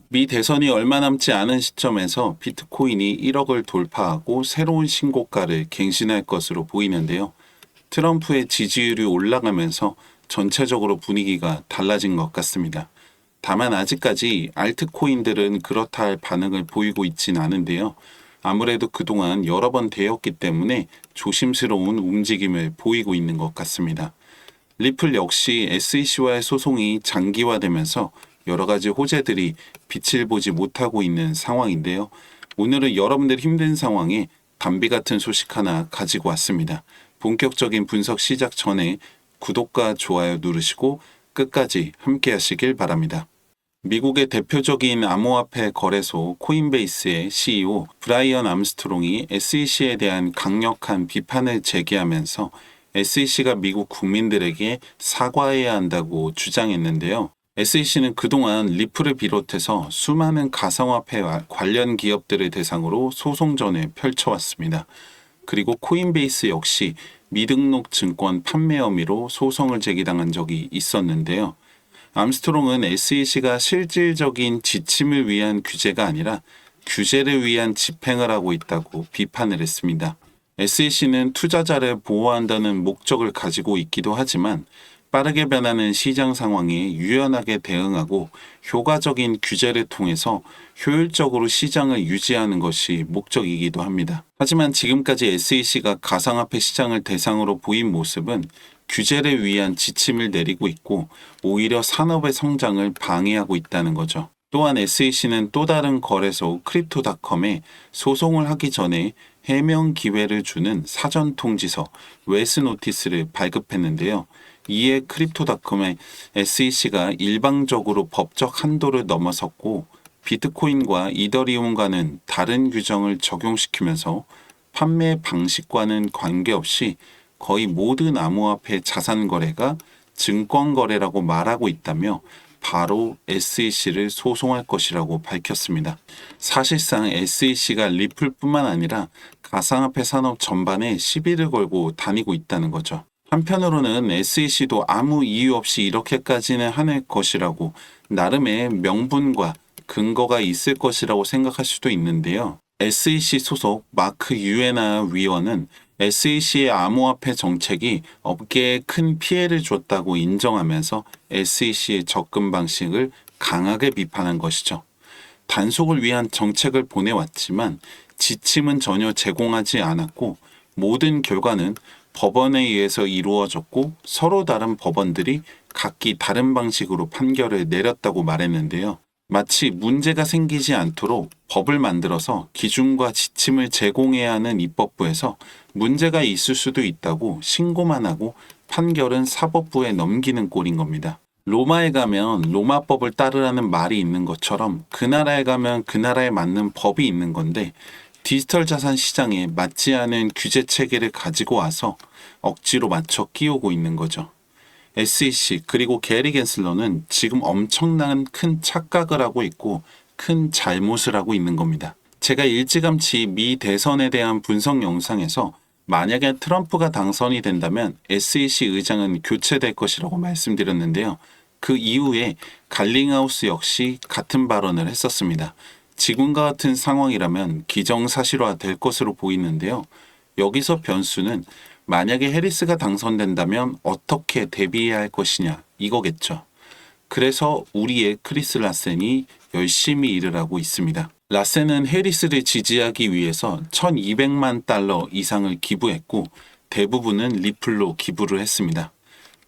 미 대선이 얼마 남지 않은 시점에서 비트코인이 1억을 돌파하고 새로운 신고가를 갱신할 것으로 보이는데요. 트럼프의 지지율이 올라가면서 전체적으로 분위기가 달라진 것 같습니다. 다만 아직까지 알트코인들은 그렇다 할 반응을 보이고 있진 않은데요. 아무래도 그동안 여러 번 되었기 때문에 조심스러운 움직임을 보이고 있는 것 같습니다. 리플 역시 SEC와의 소송이 장기화되면서 여러 가지 호재들이 빛을 보지 못하고 있는 상황인데요. 오늘은 여러분들 힘든 상황에 담비 같은 소식 하나 가지고 왔습니다. 본격적인 분석 시작 전에 구독과 좋아요 누르시고 끝까지 함께 하시길 바랍니다. 미국의 대표적인 암호화폐 거래소 코인베이스의 CEO 브라이언 암스트롱이 SEC에 대한 강력한 비판을 제기하면서 SEC가 미국 국민들에게 사과해야 한다고 주장했는데요. SEC는 그동안 리플을 비롯해서 수많은 가상화폐 관련 기업들을 대상으로 소송전을 펼쳐왔습니다. 그리고 코인베이스 역시 미등록 증권 판매 혐의로 소송을 제기당한 적이 있었는데요. 암스트롱은 SEC가 실질적인 지침을 위한 규제가 아니라 규제를 위한 집행을 하고 있다고 비판을 했습니다. SEC는 투자자를 보호한다는 목적을 가지고 있기도 하지만 빠르게 변하는 시장 상황에 유연하게 대응하고 효과적인 규제를 통해서 효율적으로 시장을 유지하는 것이 목적이기도 합니다. 하지만 지금까지 SEC가 가상화폐 시장을 대상으로 보인 모습은 규제를 위한 지침을 내리고 있고 오히려 산업의 성장을 방해하고 있다는 거죠. 또한 SEC는 또 다른 거래소 크립토닷컴에 소송을 하기 전에 해명 기회를 주는 사전 통지서 웨스 노티스를 발급했는데요. 이에 크립토닷컴의 SEC가 일방적으로 법적 한도를 넘어섰고 비트코인과 이더리움과는 다른 규정을 적용시키면서 판매 방식과는 관계없이 거의 모든 암호화폐 자산 거래가 증권 거래라고 말하고 있다며 바로 SEC를 소송할 것이라고 밝혔습니다. 사실상 SEC가 리플뿐만 아니라 가상화폐 산업 전반에 시비를 걸고 다니고 있다는 거죠. 한편으로는 SEC도 아무 이유 없이 이렇게까지는 하는 것이라고 나름의 명분과 근거가 있을 것이라고 생각할 수도 있는데요. SEC 소속 마크 유에나 위원은 SEC의 암호화폐 정책이 업계에 큰 피해를 줬다고 인정하면서 SEC의 접근 방식을 강하게 비판한 것이죠. 단속을 위한 정책을 보내왔지만 지침은 전혀 제공하지 않았고 모든 결과는 법원에 의해서 이루어졌고 서로 다른 법원들이 각기 다른 방식으로 판결을 내렸다고 말했는데요. 마치 문제가 생기지 않도록 법을 만들어서 기준과 지침을 제공해야 하는 입법부에서 문제가 있을 수도 있다고 신고만 하고 판결은 사법부에 넘기는 꼴인 겁니다. 로마에 가면 로마법을 따르라는 말이 있는 것처럼 그 나라에 가면 그 나라에 맞는 법이 있는 건데 디지털 자산 시장에 맞지 않은 규제 체계를 가지고 와서 억지로 맞춰 끼우고 있는 거죠. SEC 그리고 게리 겐슬러는 지금 엄청난 큰 착각을 하고 있고 큰 잘못을 하고 있는 겁니다. 제가 일찌감치 미 대선에 대한 분석 영상에서 만약에 트럼프가 당선이 된다면 SEC 의장은 교체될 것이라고 말씀드렸는데요. 그 이후에 갈링하우스 역시 같은 발언을 했었습니다. 지금과 같은 상황이라면 기정사실화 될 것으로 보이는데요. 여기서 변수는 만약에 해리스가 당선된다면 어떻게 대비해야 할 것이냐 이거겠죠. 그래서 우리의 크리스 라센이 열심히 일을 하고 있습니다. 라센은 해리스를 지지하기 위해서 1200만 달러 이상을 기부했고 대부분은 리플로 기부를 했습니다.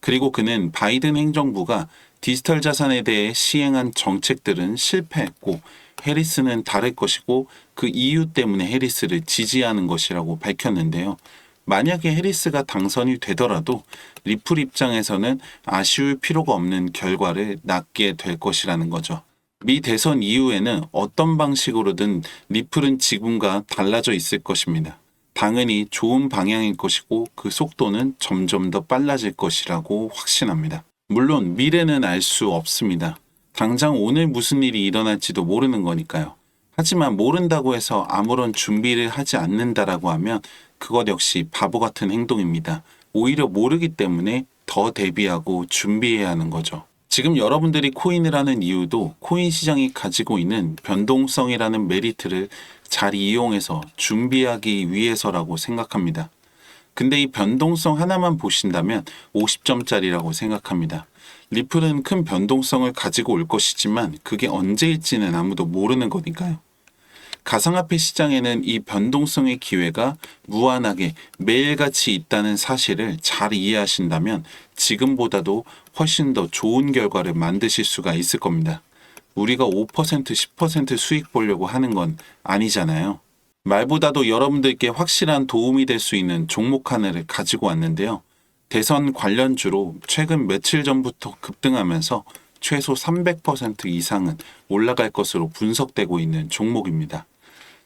그리고 그는 바이든 행정부가 디지털 자산에 대해 시행한 정책들은 실패했고 해리스는 다를 것이고 그 이유 때문에 해리스를 지지하는 것이라고 밝혔는데요. 만약에 해리스가 당선이 되더라도 리플 입장에서는 아쉬울 필요가 없는 결과를 낳게 될 것이라는 거죠. 미 대선 이후에는 어떤 방식으로든 리플은 지금과 달라져 있을 것입니다. 당연히 좋은 방향일 것이고 그 속도는 점점 더 빨라질 것이라고 확신합니다. 물론 미래는 알 수 없습니다. 당장 오늘 무슨 일이 일어날지도 모르는 거니까요. 하지만 모른다고 해서 아무런 준비를 하지 않는다라고 하면 그것 역시 바보 같은 행동입니다. 오히려 모르기 때문에 더 대비하고 준비해야 하는 거죠. 지금 여러분들이 코인을 하는 이유도 코인 시장이 가지고 있는 변동성이라는 메리트를 잘 이용해서 준비하기 위해서라고 생각합니다. 근데 이 변동성 하나만 보신다면 50점짜리라고 생각합니다. 리플은 큰 변동성을 가지고 올 것이지만 그게 언제일지는 아무도 모르는 거니까요. 가상화폐 시장에는 이 변동성의 기회가 무한하게 매일같이 있다는 사실을 잘 이해하신다면 지금보다도 훨씬 더 좋은 결과를 만드실 수가 있을 겁니다. 우리가 5%, 10% 수익 보려고 하는 건 아니잖아요. 말보다도 여러분들께 확실한 도움이 될 수 있는 종목 하나를 가지고 왔는데요. 대선 관련주로 최근 며칠 전부터 급등하면서 최소 300% 이상은 올라갈 것으로 분석되고 있는 종목입니다.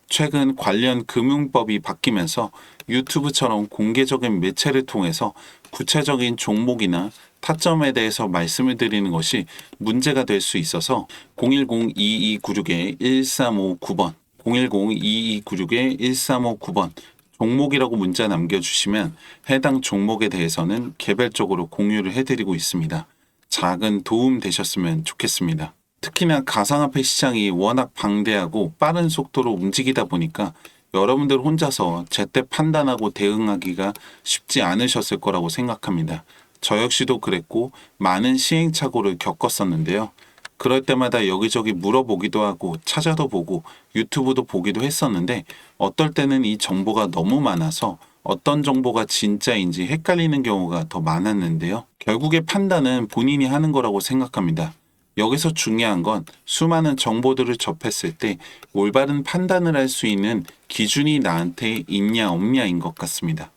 최근 관련 금융법이 바뀌면서 유튜브처럼 공개적인 매체를 통해서 구체적인 종목이나 타점에 대해서 말씀을 드리는 것이 문제가 될 수 있어서 010-2296-1359번 010-2296-1359번 종목이라고 문자 남겨주시면 해당 종목에 대해서는 개별적으로 공유를 해드리고 있습니다. 작은 도움 되셨으면 좋겠습니다. 특히나 가상화폐 시장이 워낙 방대하고 빠른 속도로 움직이다 보니까 여러분들 혼자서 제때 판단하고 대응하기가 쉽지 않으셨을 거라고 생각합니다. 저 역시도 그랬고 많은 시행착오를 겪었었는데요. 그럴 때마다 여기저기 물어보기도 하고 찾아도 보고 유튜브도 보기도 했었는데 어떨 때는 이 정보가 너무 많아서 어떤 정보가 진짜인지 헷갈리는 경우가 더 많았는데요. 결국에 판단은 본인이 하는 거라고 생각합니다. 여기서 중요한 건 수많은 정보들을 접했을 때 올바른 판단을 할 수 있는 기준이 나한테 있냐 없냐인 것 같습니다.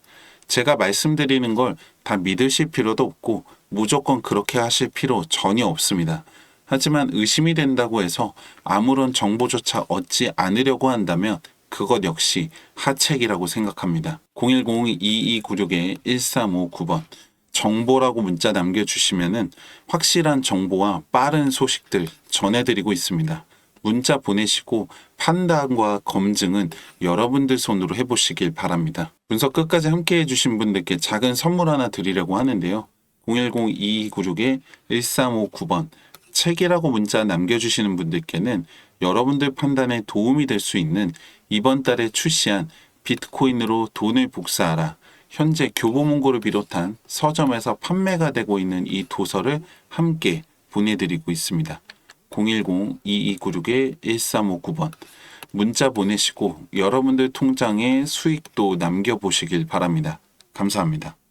제가 말씀드리는 걸 다 믿으실 필요도 없고 무조건 그렇게 하실 필요 전혀 없습니다. 하지만 의심이 된다고 해서 아무런 정보조차 얻지 않으려고 한다면 그것 역시 하책이라고 생각합니다. 010-2296-1359번 정보라고 문자 남겨주시면은 확실한 정보와 빠른 소식들 전해드리고 있습니다. 문자 보내시고 판단과 검증은 여러분들 손으로 해보시길 바랍니다. 분석 끝까지 함께 해주신 분들께 작은 선물 하나 드리려고 하는데요. 010-2296-1359번 책이라고 문자 남겨주시는 분들께는 여러분들 판단에 도움이 될 수 있는 이번 달에 출시한 비트코인으로 돈을 복사하라. 현재 교보문고를 비롯한 서점에서 판매가 되고 있는 이 도서를 함께 보내드리고 있습니다. 010-2296-1359번 문자 보내시고 여러분들 통장에 수익도 남겨보시길 바랍니다. 감사합니다.